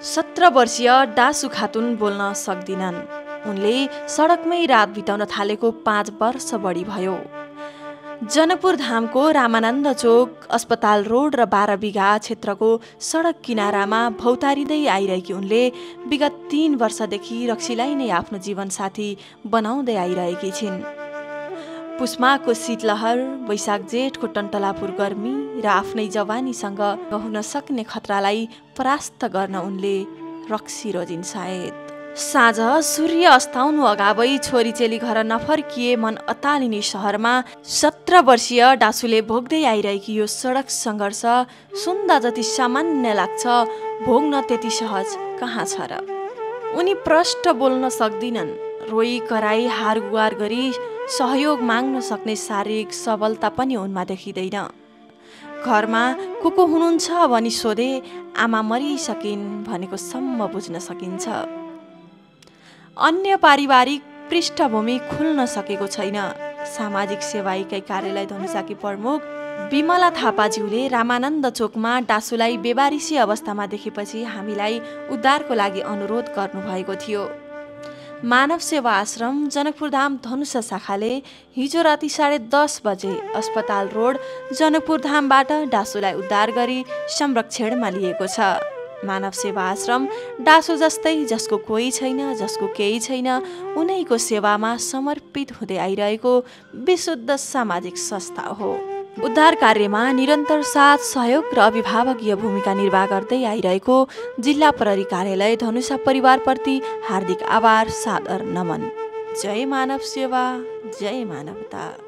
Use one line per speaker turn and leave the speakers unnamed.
17 वर्षीय डासु खातुन बोल्न सक्दिनन्। उनले सडकमै रात बिताउन थालेको 5 वर्ष बढी भयो। जनकपुर धामको रामानन्द चोक, अस्पताल रोड र 12 बिघा क्षेत्रको सडक किनारामा भौतारिँदै आइरहेकी उनले विगत 3 वर्षदेखि रक्सीलाई नै आफ्नो जीवनसाथी बनाउँदै आइरहेकी छिन्। पुष्माको शीतलहर, वैशाख जेठको टन्टलापुर गर्मी र आफ्नै जवानीसँग हुन सक्ने खतरालाई परास्त गर्न उनले रक्सी रोजिन् सायद। साँझ सूर्य अस्ताउनु अगावै छोरीचेली घर नफर्किए मन अतालिने शहरमा 17 वर्षीय डासुले भोग्दै आइरहेकी यो सडक सङ्घर्ष सुन्दा जति सामान्य लाग्छ, भोग्न त्यति सहज कहाँ छ र। उनी प्रष्ट बोल्न सक्दिनन्। रोई कराई हारगुहार गरी सहयोग माग्न सक्ने शारीरिक सबलता पनि उनमा देखिँदैन। घरमा को हुनुहुन्छ भनी सोधे आमा मरिसकिन् भनेको सम्म बुझ्न सकिन्छ। अन्य पारिवारिक पृष्ठभूमि खुल्न सकेको छैन। सामाजिक सेवा इकाइ कार्यालय धनुषाकी प्रमुख विमला थापाज्यूले रामानन्द चोकमा डासुलाई बेवारिसी अवस्थामा देखेपछि हामीलाई उद्धारको लागि अनुरोध गर्नुभएको थियो। मानव सेवा आश्रम जनकपुरधाम धनुषा शाखाले हिजो राति 10:30 बजे अस्पताल रोड जनकपुरधामबाट डासुलाई उद्धार गरी संरक्षणमा लिएको छ। मानव सेवा आश्रम डासु जस्तै जसको कोही छैन, जसको केही छैन, उनैको सेवामा समर्पित हुँदै आइरहेको विशुद्ध सामाजिक संस्था हो। उद्धार कार्यमा निरन्तर साथ, सहयोग र अभिभावकीय भूमिका निर्वाह गर्दै आइरहेको जिल्ला प्रहरी कार्यालय धनुषा परिवारप्रति हार्दिक आभार, सादर नमन। जय मानव सेवा, जय मानवता।